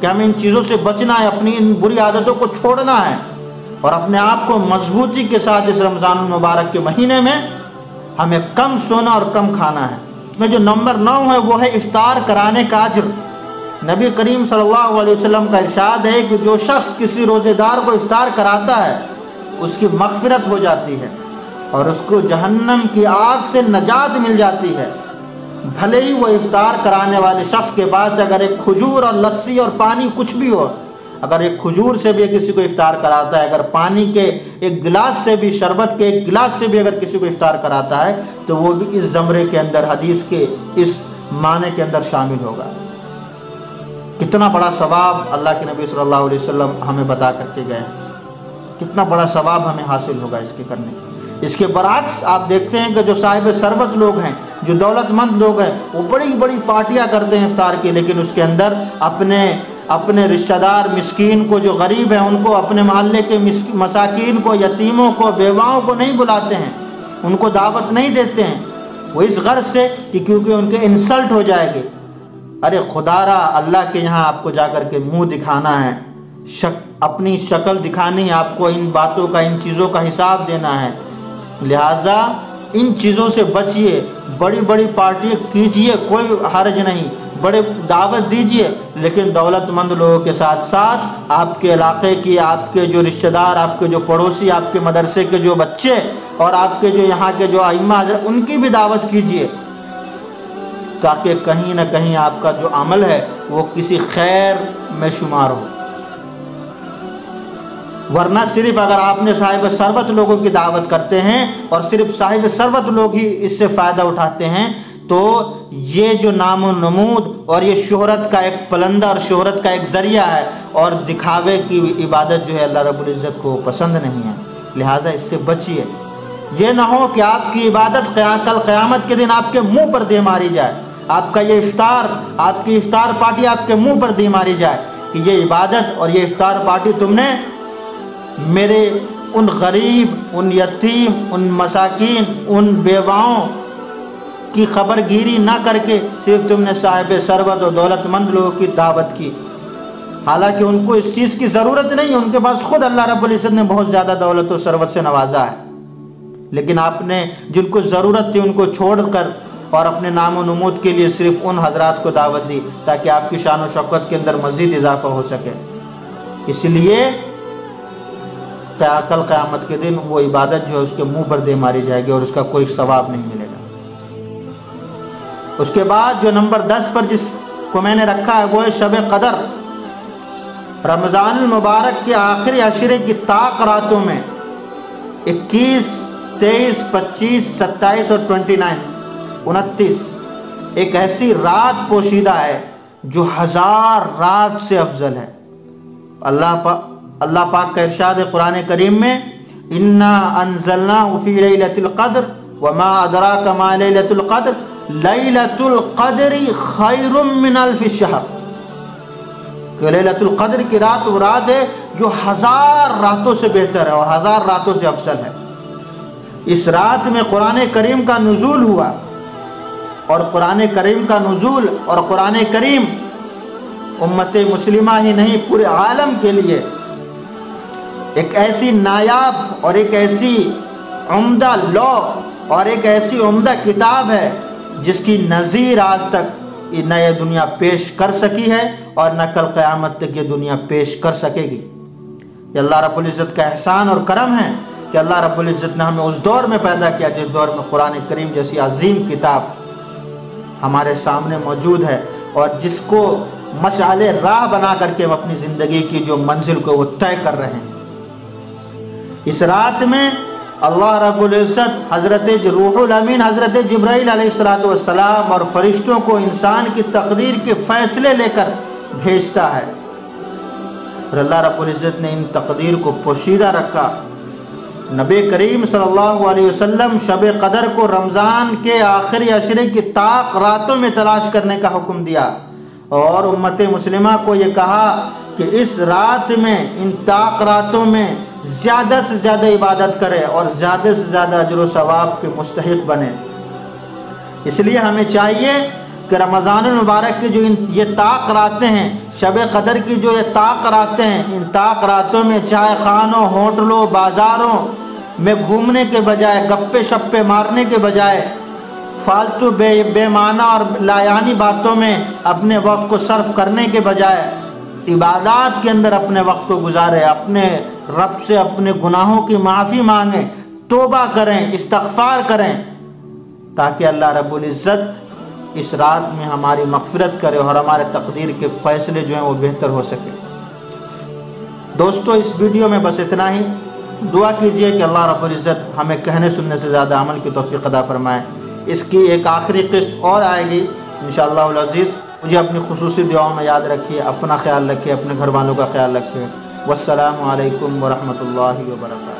کہ ہمیں ان چیزوں سے بچنا ہے، اپنی ان بری عادتوں کو چھوڑنا ہے اور اپنے آپ کو مضبوطی کے ساتھ اس رمضان المبارک کے مہینے میں ہمیں کم سونا اور کم کھانا ہے۔ اس میں جو نمبر 9 ہے وہ ہے افطار کرانے کا اجر۔ نبی کریم صلی اللہ علیہ وسلم کا ارشاد ہے کہ جو شخص کسی روزے دار کو افطار کراتا ہے اس کی مغفرت ہو جاتی ہے اور اس کو جہنم کی آگ سے نجات مل جاتی ہے۔ بھلے ہی وہ افطار کرانے والے شخص کے پاس اگر ایک کھجور اور لسی اور پانی کچھ بھی ہو، اگر ایک کھجور سے بھی کسی کو افطار کراتا ہے، اگر پانی کے ایک گلاس سے بھی، شربت کے ایک گلاس سے بھی اگر کسی کو افطار کراتا ہے تو وہ بھی اس زمرے کے اندر، حدیث کے اس معنی کے اندر شامل ہوگا۔ کتنا بڑا ثواب اللہ کے نبی صلی اللہ علیہ وسلم ہمیں بتا کر کے گئے، کتنا بڑا ثواب ہمیں حاصل ہوگا اس کے کرنے۔ اس کے برعکس آپ دیکھتے ہیں کہ جو صاحب ثروت لوگ ہیں، جو دولت مند لوگ ہیں، وہ بڑی بڑی پارٹیاں کرتے ہیں افطار کی، لیکن اس کے اندر اپنے رشتہ دار مسکین کو، جو غریب ہیں، ان کو، اپنے محلے کے مساکین کو، یتیموں کو، بیواؤں کو نہیں بلاتے ہیں، ان کو دعوت نہیں دیتے ہیں۔ وہ اس غرض سے کہ کیونکہ ان کے انسلٹ ہو جائے گی۔ ارے خدا را، اللہ کے یہاں آپ کو جا کر کے منہ دکھانا ہے، اپنی شکل دکھانی ہے، آپ کو ان باتوں کا، ان چیزوں کا حساب دینا ہے، لہٰذا ان چیزوں سے بچیے۔ بڑی بڑی پارٹی کیجئے، کوئی حرج نہیں، بڑے دعوت دیجئے، لیکن دولت مند لوگوں کے ساتھ ساتھ آپ کے علاقے کی، آپ کے جو رشتہ دار، آپ کے جو پڑوسی، آپ کے مدرسے کے جو بچے اور آپ کے جو یہاں کے جو ائمہ، ان کی بھی دعوت کیجئے، تاکہ کہیں نہ کہیں آپ کا جو عمل ہے وہ کسی خیر میں شمار ہو۔ ورنہ صرف اگر آپ نے صاحب ثروت لوگوں کی دعوت کرتے ہیں اور صرف صاحب ثروت لوگ ہی اس سے فائدہ اٹھاتے ہیں تو یہ جو نام و نمود اور یہ شہرت کا ایک پلندہ اور شہرت کا ایک ذریعہ ہے، اور دکھاوے کی عبادت جو ہے اللہ رب العزت کو پسند نہیں ہے، لہٰذا اس سے بچیے۔ یہ نہ ہو کہ آپ کی عبادت کل قیامت کے دن آپ کے منہ پر دے ماری جائے، آپ کا یہ افطار، آپ کی افطار پارٹی آپ کے منہ پر دے ماری جائے کہ یہ عبادت اور یہ افطار پارٹی تم نے میرے ان غریب، ان یتیم، ان مساکین، ان بیواؤں کی خبر گیری نہ کر کے صرف تم نے صاحب ثروت اور دولت مند لوگوں کی دعوت کی، حالانکہ ان کو اس چیز کی ضرورت نہیں ہے، ان کے پاس خود اللہ رب العزت نے بہت زیادہ دولت و ثروت سے نوازا ہے، لیکن آپ نے جن کو ضرورت تھی ان کو چھوڑ کر اور اپنے نام و نمود کے لیے صرف ان حضرات کو دعوت دی تاکہ آپ کی شان و شوکت کے اندر مزید اضافہ ہو سکے۔ اس لیے کل قیامت کے دن وہ عبادت جو ہے اس کے منہ پر دے ماری جائے گی اور اس کا کوئی ثواب نہیں ملے گا۔ اس کے بعد جو نمبر 10 پر جس کو میں نے رکھا ہے وہ ہے شب قدر۔ رمضان المبارک کے آخری عشرے کی طاق راتوں میں 21، 23، 25، 27 اور 29 ایک ایسی رات پوشیدہ ہے جو 1000 رات سے افضل ہے۔ اللہ پاک کا ارشاد ہے قرآن کریم میں، اِنَّا أَنزَلْنَاهُ فِي لَيْلَةِ الْقَدْرِ وَمَا أَدْرَاكَ مَا لَيْلَةُ الْقَدْرِ لَيْلَةُ الْقَدْرِ خَيْرٌ مِّنَ أَلْفِ الشَّهْرِ کہ لیلۃ القدر کی رات وہ رات ہے جو 1000 راتوں سے بہتر ہے اور 1000 راتوں سے افضل ہے۔ اس رات میں قرآن کریم کا نزول ہوا، اور قرآن کریم کا نزول اور قرآن کریم امت مسلمہ ہی نہیں پورے عالم کے لیے ایک ایسی نایاب اور ایک ایسی عمدہ لا اور ایک ایسی عمدہ کتاب ہے جس کی نظیر آج تک نہ یہ دنیا پیش کر سکی ہے اور نہ کل قیامت تک یہ دنیا پیش کر سکے گی۔ یہ اللہ رب العزت کا احسان اور کرم ہے کہ اللہ رب العزت نے ہمیں اس دور میں پیدا کیا جس دور میں قرآن کریم جیسی عظیم کتاب ہمارے سامنے موجود ہے، اور جس کو مشعل راہ بنا کر کے ہم اپنی زندگی کی جو منزل کو وہ طے کر رہے ہیں۔ اس رات میں اللہ رب العزت حضرت روح الامین حضرت جبرائیل علیہ السلام اور فرشتوں کو انسان کی تقدیر کے فیصلے لے کر بھیجتا ہے، اور اللہ رب العزت نے ان تقدیر کو پوشیدہ رکھا۔ نبی کریم صلی اللہ علیہ وسلم شب قدر کو رمضان کے آخری عشرے کی طاق راتوں میں تلاش کرنے کا حکم دیا، اور امت مسلمہ کو یہ کہا کہ اس رات میں، ان طاق راتوں میں زیادہ سے زیادہ عبادت کرے اور زیادہ سے زیادہ اجر و ثواب کے مستحق بنے۔ اس لیے ہمیں چاہیے کہ رمضان المبارک کی جو یہ طاق راتیں ہیں، شب قدر کی جو یہ طاق راتیں ہیں، ان طاق راتوں میں چائے خانوں، ہوٹلوں، بازاروں میں گھومنے کے بجائے، گپے شپے مارنے کے بجائے، فالتو بے معنی اور لایانی باتوں میں اپنے وقت کو صرف کرنے کے بجائے عبادات کے اندر اپنے وقت کو گزارے، اپنے رب سے اپنے گناہوں کی معافی مانگیں، توبہ کریں، استغفار کریں، تاکہ اللہ رب العزت اس رات میں ہماری مغفرت کرے اور ہمارے تقدیر کے فیصلے جو ہیں وہ بہتر ہو سکے۔ دوستو، اس ویڈیو میں بس اتنا ہی۔ دعا کیجئے کہ اللہ رب العزت ہمیں کہنے سننے سے زیادہ عمل کی توفیق عطا فرمائے۔ اس کی ایک آخری قسط اور آئے گی انشاءاللہ العزیز۔ مجھے اپنی خصوصی دعاؤں میں یاد رکھیے، اپنا خیال رکھیے، اپنے گھر والوں کا خیال رکھیے۔ والسلام علیکم ورحمۃ اللہ وبرکاتہ۔